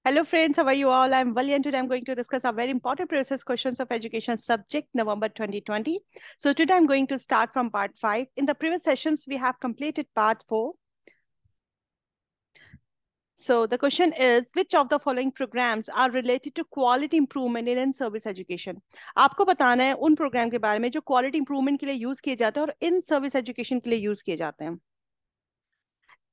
Hello friends, how are you all? I'm Vali and today I'm going to discuss a very important process questions of education subject November 2020. So today I'm going to start from part 5. In the previous sessions, we have completed part 4. So the question is, which of the following programs are related to quality improvement in in-service education? आपको बताना है उन programme के बारे में जो quality improvement के लिए यूज किए जाते हैं और इन सर्विस एजुकेशन के लिए यूज किए जाते हैं।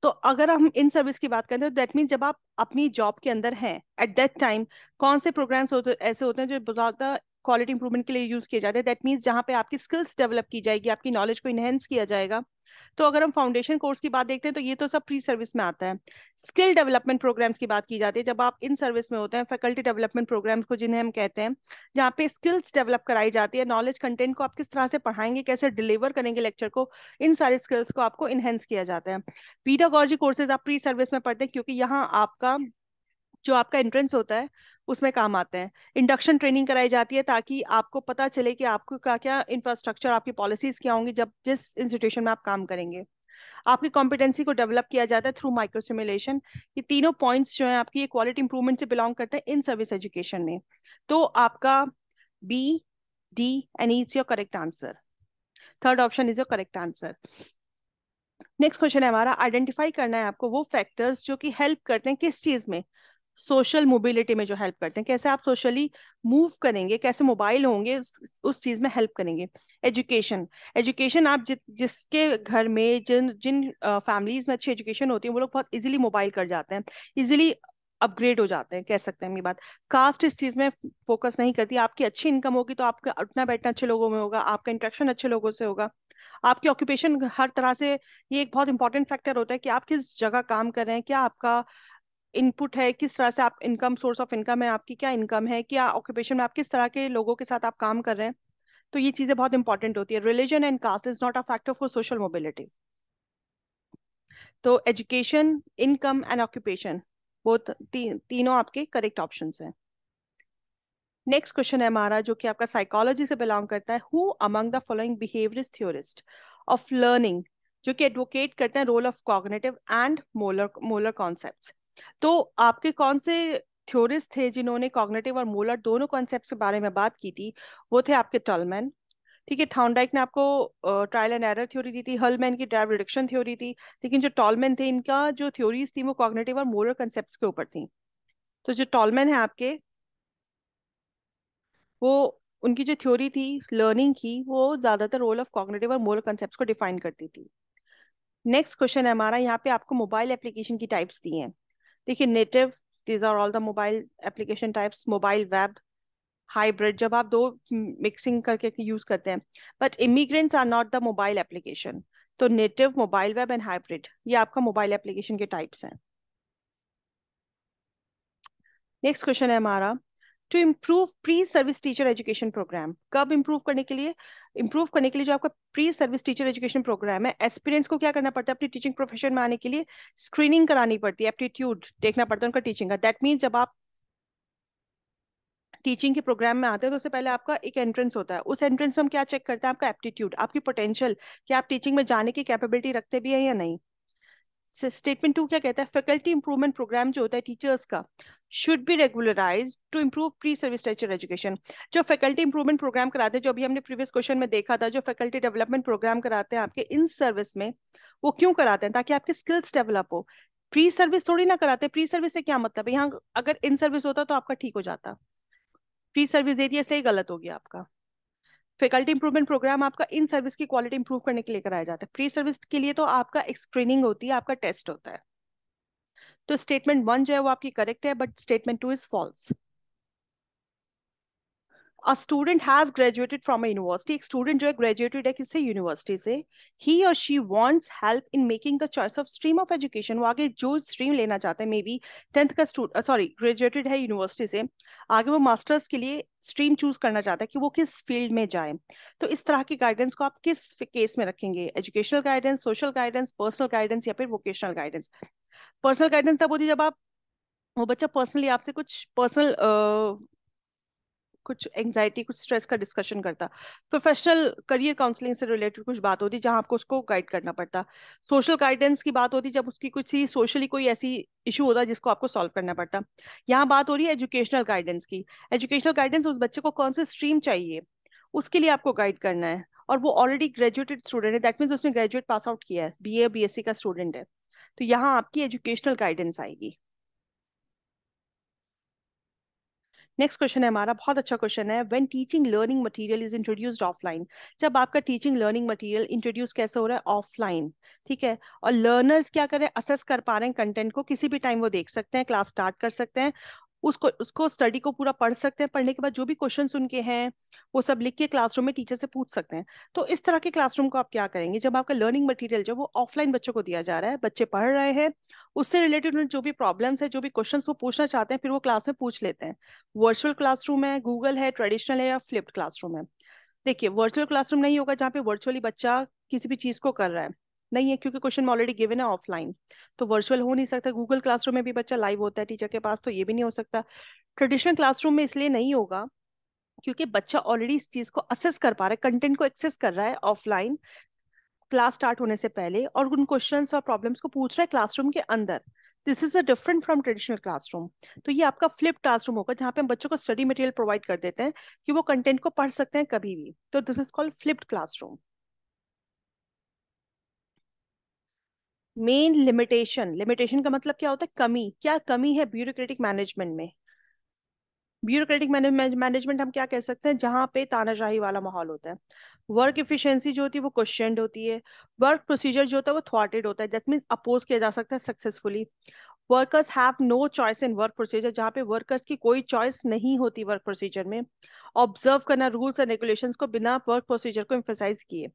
तो अगर हम इन सर्विस की बात करें तो दैट मीन जब आप अपनी जॉब के अंदर हैं एट दैट टाइम कौन से प्रोग्राम्स होते ऐसे होते हैं जो बहुत ज़्यादा क्वालिटी इंप्रूवमेंट के लिए यूज किए जाते हैं। दैट मीन्स जहाँ पे आपकी स्किल्स डेवलप की जाएगी, आपकी नॉलेज को इनहेंस किया जाएगा। तो अगर हम फाउंडेशन कोर्स की बात देखते हैं तो ये तो सब प्री सर्विस में आता है। स्किल डेवलपमेंट प्रोग्राम्स की बात की जाती है जब आप इन सर्विस में होते हैं। फैकल्टी डेवलपमेंट प्रोग्राम्स को जिन्हें हम कहते हैं, जहाँ पे स्किल्स डेवलप कराई जाती है, नॉलेज कंटेंट को आप किस तरह से पढ़ाएंगे, कैसे डिलीवर करेंगे लेक्चर को, इन सारे स्किल्स को आपको इनहेंस किया जाता है। पीडागोजी कोर्सेज आप प्री सर्विस में पढ़ते हैं क्योंकि यहाँ आपका जो आपका एंट्रेंस होता है उसमें काम आते हैं। इंडक्शन ट्रेनिंग कराई जाती है ताकि आपको पता चले कि आपको क्या क्या इंफ्रास्ट्रक्चर, आपकी पॉलिसीज क्या होंगी जब जिस इंस्टीट्यूशन में आप काम करेंगे। आपकी कॉम्पिटेंसी को डेवलप किया जाता है थ्रू माइक्रो सिमुलेशन। ये तीनों पॉइंट्स जो है आपकी ये क्वालिटी इंप्रूवमेंट से बिलोंग करते हैं इन सर्विस एजुकेशन में। तो आपका B, D and E is your correct answer. Third option is your correct answer. Next question है हमारा, आइडेंटिफाई करना है आपको वो फैक्टर्स जो कि हेल्प करते हैं किस चीज में, सोशल मोबिलिटी में, जो हेल्प करते हैं कैसे आप सोशली मूव करेंगे, कैसे मोबाइल होंगे, उस चीज में हेल्प करेंगे। एजुकेशन, एजुकेशन आप जिसके घर में जिन जिन फैमिलीज में अच्छी एजुकेशन होती है वो लोग बहुत इजीली मोबाइल कर जाते हैं, इजीली अपग्रेड हो जाते हैं, कह सकते हैं ये बात। कास्ट इस चीज में फोकस नहीं करती। आपकी अच्छी इनकम होगी तो आपका उठना बैठना अच्छे लोगों में होगा, आपका इंटरेक्शन अच्छे लोगों से होगा। आपकी ऑक्यूपेशन हर तरह से, ये एक बहुत इंपॉर्टेंट फैक्टर होता है कि आप किस जगह काम कर रहे हैं, क्या आपका इनपुट है, किस तरह से आप इनकम, सोर्स ऑफ इनकम है आपकी, क्या इनकम है, क्या ऑक्यूपेशन में आप किस तरह के लोगों के साथ आप काम कर रहे हैं। तो ये चीजें बहुत इंपॉर्टेंट होती है। Religion and caste is not a factor for social mobility. तो education, income and occupation both तीनों आपके करेक्ट ऑप्शंस हैं। नेक्स्ट क्वेश्चन है हमारा जो कि आपका साइकोलॉजी से बिलोंग करता है। Who among the following behaviourist theorist of learning, जो कि एडवोकेट करते हैं role of cognitive and moral moral concepts. तो आपके कौन से थ्योरिस्ट थे जिन्होंने कॉग्निटिव और मोलर दोनों कॉन्सेप्ट्स के बारे में बात की थी? वो थे आपके टॉलमैन, ठीक है। थॉर्नडाइक ने आपको ट्रायल एंड एरर थ्योरी दी थी, हलमैन की ड्राइव रिडक्शन थ्योरी थी, लेकिन जो टॉलमैन थे इनका जो थ्योरीज थी वो कॉग्निटिव और मोलर कॉन्सेप्ट्स के ऊपर थी। तो जो टॉलमैन है आपके, वो उनकी जो थ्योरी थी लर्निंग की वो ज्यादातर रोल ऑफ कॉग्निटिव और मोरल कॉन्सेप्ट्स को डिफाइन करती थी। नेक्स्ट क्वेश्चन है हमारा, यहाँ पे आपको मोबाइल एप्लीकेशन की टाइप्स दी हैं। देखिए, native, these are all the mobile application types. Mobile web, hybrid, जब आप दो मिक्सिंग करके यूज करते हैं। But immigrants are not the mobile application. तो native, mobile web and hybrid ये आपका मोबाइल एप्लीकेशन के टाइप्स हैं। नेक्स्ट क्वेश्चन है हमारा, to improve pre service teacher education programme, कब इम्प्रूव करने के लिए? इम्प्रूव करने के लिए जो आपका pre service teacher education programme है, एस्पिरेंट्स को क्या करना पड़ता है? अपनी टीचिंग प्रोफेशन में आने के लिए स्क्रीनिंग करानी पड़ती है, एप्टीट्यूड देखना पड़ता है उनका टीचिंग का। दैट मीन्स जब आप टीचिंग के प्रोग्राम में आते हैं तो उससे पहले आपका एक एंट्रेंस होता है। उस एंट्रेंस में हम क्या चेक करते हैं? आपका एप्टीट्यूड, आपकी पोटेंशियल, कि आप टीचिंग में जाने की कैपेबिलिटी रखते भी हैं या नहीं। स्टेटमेंट 2 क्या कहता है? फैकल्टी इंप्रूवमेंट प्रोग्राम जो होता है टीचर्स का should be regularise to improve pre service teacher education. जो फैकल्टी इंप्रूवमेंट प्रोग्राम कराते हैं, जो अभी हमने प्रीवियस क्वेश्चन में देखा था, जो फैकल्टी डेवलपमेंट प्रोग्राम कराते हैं आपके इन सर्विस में, वो क्यों कराते हैं? ताकि आपके स्किल्स डेवलप हो। प्री सर्विस थोड़ी ना कराते। प्री सर्विस से क्या मतलब है? यहाँ अगर इन सर्विस होता तो आपका ठीक हो जाता, प्री सर्विस दे दिया इसलिए गलत हो गया आपका। फैकल्टी इंप्रूवमेंट प्रोग्राम आपका इन सर्विस की क्वालिटी इंप्रूव करने के लिए कराया जाता है। प्री सर्विस के लिए तो आपका एक स्क्रीनिंग होती है, आपका टेस्ट होता है। तो स्टेटमेंट 1 जो है वो आपकी करेक्ट है, but statement 2 is false. A student has graduated from a university, एक स्टूडेंट जो है ग्रेजुएटेड है किससे? यूनिवर्सिटी से। ही और she wants help in making the choice of stream of education, वो आगे जो स्ट्रीम लेना चाहते हैं, मे बी 10th का सॉरी ग्रेजुएटेड है यूनिवर्सिटी से, आगे वो मास्टर्स के लिए स्ट्रीम चूज करना चाहता है कि वो किस फील्ड में जाए। तो इस तरह की गाइडेंस को आप किस केस में रखेंगे? Educational guidance, social guidance, personal guidance या फिर वोकेशनल गाइडेंस? पर्सनल गाइडेंस तब होती है जब आप, वो बच्चा पर्सनली आपसे कुछ पर्सनल कुछ एंग्जाइटी कुछ स्ट्रेस का डिस्कशन करता। प्रोफेशनल करियर काउंसलिंग से रिलेटेड कुछ बात होती जहां आपको उसको गाइड करना पड़ता। सोशल गाइडेंस की बात होती जब उसकी कुछ ही सोशली कोई ऐसी इशू होता जिसको आपको सॉल्व करना पड़ता। यहाँ बात हो रही है एजुकेशनल गाइडेंस की। एजुकेशनल गाइडेंस उस बच्चे को कौन सी स्ट्रीम चाहिए उसके लिए आपको गाइड करना है, और वो ऑलरेडी ग्रेजुएटेड स्टूडेंट है, दैट मीन्स उसने ग्रेजुएट पास आउट किया है, बीए बीएससी का स्टूडेंट है, तो यहाँ आपकी एजुकेशनल गाइडेंस आएगी। नेक्स्ट क्वेश्चन है हमारा, बहुत अच्छा क्वेश्चन है। When teaching learning material is introduced offline, जब आपका टीचिंग लर्निंग मटेरियल इंट्रोड्यूस कैसे हो रहा है, ऑफलाइन, ठीक है, और लर्नर्स क्या करें, असेस कर पा रहे हैं कंटेंट को, किसी भी टाइम वो देख सकते हैं, क्लास स्टार्ट कर सकते हैं, उसको उसको स्टडी को पूरा पढ़ सकते हैं, पढ़ने के बाद जो भी क्वेश्चंस उनके हैं वो सब लिख के क्लासरूम में टीचर से पूछ सकते हैं। तो इस तरह के क्लासरूम को आप क्या करेंगे, जब आपका लर्निंग मटेरियल जो वो ऑफलाइन बच्चों को दिया जा रहा है, बच्चे पढ़ रहे हैं, उससे रिलेटेड जो भी प्रॉब्लम्स है, जो भी क्वेश्चंस वो पूछना चाहते हैं, फिर वो क्लास में पूछ लेते हैं। वर्चुअल क्लासरूम है, गूगल है, ट्रेडिशनल है, या फ्लिप्ड क्लासरूम है। देखिए, वर्चुअल क्लासरूम नहीं होगा जहाँ पे वर्चुअली बच्चा किसी भी चीज को कर रहा है, नहीं है, क्योंकि क्वेश्चन में ऑलरेडी गिवन है ऑफलाइन, तो वर्चुअल हो नहीं सकता। गूगल क्लासरूम में भी बच्चा लाइव होता है टीचर के पास, तो ये भी नहीं हो सकता। ट्रेडिशनल क्लासरूम में इसलिए नहीं होगा क्योंकि बच्चा ऑलरेडी इस चीज को असेस कर पा रहा है, कंटेंट को एक्सेस कर रहा है ऑफलाइन, क्लास स्टार्ट होने से पहले, और उन क्वेश्चंस और प्रॉब्लम्स को पूछ रहा है क्लासरूम के अंदर। This is a different from traditional classroom. तो ये आपका फ्लिप क्लासरूम होगा जहाँ पे हम बच्चों को स्टडी मटेरियल प्रोवाइड कर देते हैं कि वो कंटेंट को पढ़ सकते हैं कभी भी, तो this is called flipped classroom. Main limitation, limitation का मतलब क्या होता है, कमी, क्या कमी है ब्यूरोक्रेटिक मैनेजमेंट में। ब्यूरोक्रेटिक मैनेजमेंट हम क्या कह सकते हैं, जहां पे तानाशाही वाला माहौल होता है। वर्क इफिशिएंसी जो होती है वो क्वेश्चनड होती है। वर्क प्रोसीजर जो होता है वो थ्वाटेड होता है, दैट मीन्स अपोज किया जा सकता है successfully. Workers have no choice in work procedure, जहाँ पे वर्कर्स की कोई चॉइस नहीं होती वर्क प्रोसीजर में। ऑब्जर्व करना रूल्स एंड रेगुलेशंस को बिना वर्क प्रोसीजर को एम्फेसाइज किए।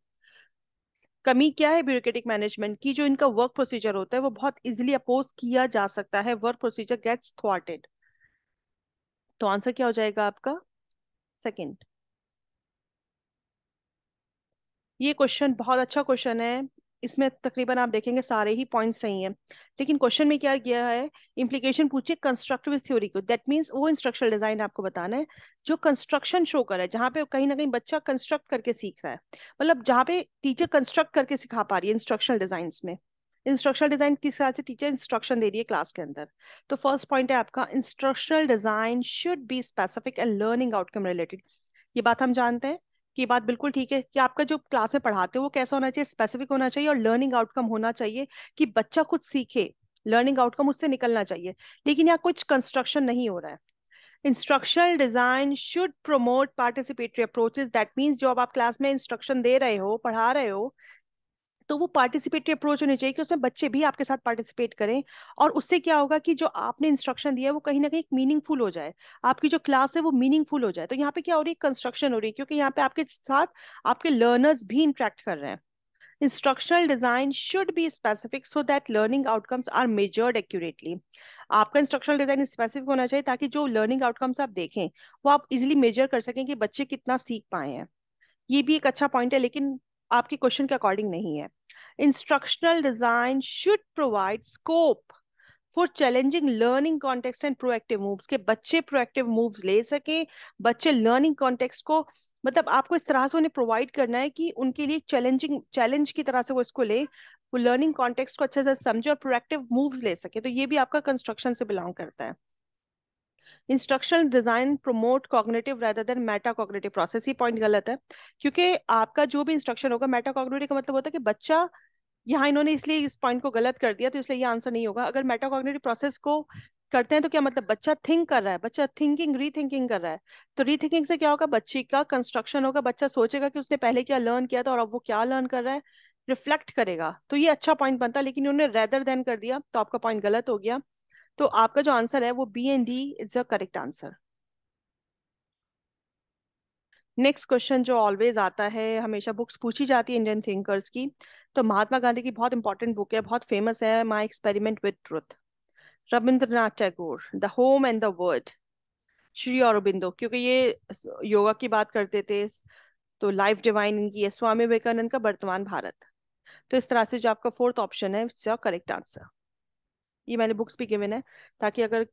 कमी क्या है ब्यूरोक्रेटिक मैनेजमेंट की, जो इनका वर्क प्रोसीजर होता है वो बहुत इजीली अपोज किया जा सकता है, वर्क प्रोसीजर गेट्स थ्वाटेड। तो आंसर क्या हो जाएगा आपका, सेकंड। ये क्वेश्चन बहुत अच्छा क्वेश्चन है, इसमें तकरीबन आप देखेंगे सारे ही पॉइंट्स सही हैं, लेकिन क्वेश्चन में क्या किया है, इम्प्लीकेशन पूछिए कंस्ट्रक्टिविस्ट थ्योरी को, दैट मीन्स वो इंस्ट्रक्शनल डिजाइन आपको बताना है जो कंस्ट्रक्शन शो करे, जहाँ पे कहीं ना कहीं बच्चा कंस्ट्रक्ट करके सीख रहा है, मतलब जहाँ पे टीचर कंस्ट्रक्ट करके सिखा पा रही है इंस्ट्रक्शनल डिजाइन में। इंस्ट्रक्शनल डिजाइन किस तरह से टीचर इंस्ट्रक्शन दे रही है क्लास के अंदर। तो फर्स्ट पॉइंट है आपका, instructional design should be specific and learning outcome related. ये बात हम जानते हैं कि बात बिल्कुल ठीक है कि आपका जो क्लास में पढ़ाते हो वो कैसा होना चाहिए, स्पेसिफिक होना चाहिए, और लर्निंग आउटकम होना चाहिए कि बच्चा खुद सीखे, लर्निंग आउटकम उससे निकलना चाहिए। लेकिन यहाँ कुछ कंस्ट्रक्शन नहीं हो रहा है। Instructional design should promote participatory approaches, that means जो अब आप क्लास में इंस्ट्रक्शन दे रहे हो, पढ़ा रहे हो, तो वो पार्टिसिपेटरी अप्रोच होनी चाहिए कि उसमें बच्चे भी आपके साथ पार्टिसिपेट करें। और उससे क्या होगा कि जो आपने इंस्ट्रक्शन दिया है वो कहीं ना कहीं मीनिंगफुल हो जाए, आपकी जो क्लास है वो मीनिंगफुल हो जाए। तो यहाँ पे क्या हो रही है, कंस्ट्रक्शन हो रही है, क्योंकि यहाँ पे आपके साथ आपके लर्नर्स भी इंटरेक्ट कर रहे हैं। Instructional design should be specific so that learning outcomes are measured accurately. आपका इंस्ट्रक्शनल डिजाइन स्पेसिफिक होना चाहिए ताकि जो लर्निंग आउटकम्स आप देखें वो आप इजिली मेजर कर सकें कि बच्चे कितना सीख पाए हैं। ये भी एक अच्छा पॉइंट है, लेकिन आपके क्वेश्चन के अकॉर्डिंग नहीं है। Instructional design should provide scope for challenging learning context and proactive moves, के बच्चे प्रोएक्टिव मूव्स ले सके, बच्चे लर्निंग कॉन्टेक्स्ट को, मतलब आपको इस तरह से उन्हें प्रोवाइड करना है कि उनके लिए चैलेंजिंग, चैलेंज की तरह से वो इसको ले, वो लर्निंग कॉन्टेक्स्ट को अच्छे से समझे और प्रोएक्टिव मूव्स ले सके। तो ये भी आपका कंस्ट्रक्शन से बिलोंग करता है। Instructional design promote cognitive rather than Meta cognitive process, ये पॉइंट गलत है, क्योंकि आपका जो भी इंस्ट्रक्शन होगा, मेटा कॉग्निटिव का मतलब होता है कि बच्चा, यहाँ इन्होंने इसलिए इस पॉइंट को गलत कर दिया तो इसलिए ये आंसर नहीं होगा। अगर मेटा कॉग्निटिव प्रोसेस को करते हैं तो क्या मतलब, बच्चा थिंक कर रहा है, बच्चा थिंकिंग रीथिंकिंग कर रहा है, तो रीथिंकिंग से क्या होगा, बच्चे का कंस्ट्रक्शन होगा, बच्चा सोचेगा कि उसने पहले क्या लर्न किया था और अब वो क्या लर्न कर रहा है, रिफ्लेक्ट करेगा। तो ये अच्छा पॉइंट बनता है, लेकिन उन्होंने रेदर देन कर दिया तो आपका पॉइंट गलत हो गया। तो आपका जो आंसर है वो B and D is the correct answer. Next question जो ऑलवेज आता है, हमेशा बुक्स पूछी जाती है इंडियन थिंकर्स की, तो महात्मा गांधी की बहुत इंपॉर्टेंट बुक है, बहुत फेमस है, my experiment with truth. Rabindranath Tagore, the home and the world. Shri Aurobindo, क्योंकि ये योगा की बात करते थे, तो लाइफ डिवाइन इनकी है। स्वामी विवेकानंद का वर्तमान भारत। तो इस तरह से जो आपका फोर्थ ऑप्शन है इसका करेक्ट आंसर। ये मैंने बुक्स भी गिवन है ताकि अगर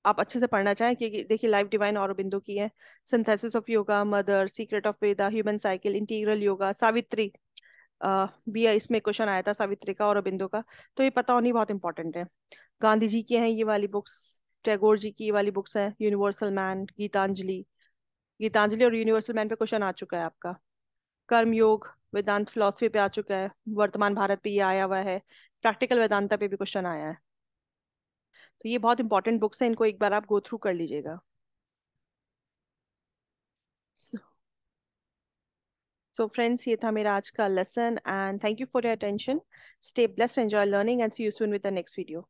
आप अच्छे से पढ़ना चाहें, कि देखिए लाइफ डिवाइन औरोबिंदो की है, synthesis of yoga, mother, secret of Veda, human cycle, integral yoga, Savitri, भी इसमें क्वेश्चन आया था सावित्री का, औरोबिंदो का, तो ये पता होनी बहुत इंपॉर्टेंट है। गांधी जी की हैं ये वाली बुक्स, टैगोर जी की ये वाली बुक्स हैं, यूनिवर्सल मैन, गीतांजलि। गीतांजलि और यूनिवर्सल मैन पे क्वेश्चन आ चुका है आपका। कर्म योग वेदांत फिलोसफी पे आ चुका है, वर्तमान भारत पे ये आया हुआ है, प्रैक्टिकल वेदांता पे भी क्वेश्चन आया है। तो ये बहुत इंपॉर्टेंट बुक्स हैं, इनको एक बार आप गो थ्रू कर लीजिएगा। सो फ्रेंड्स, ये था मेरा आज का lesson, and thank you for your attention. Stay blessed, enjoy learning, and see you soon with the next video.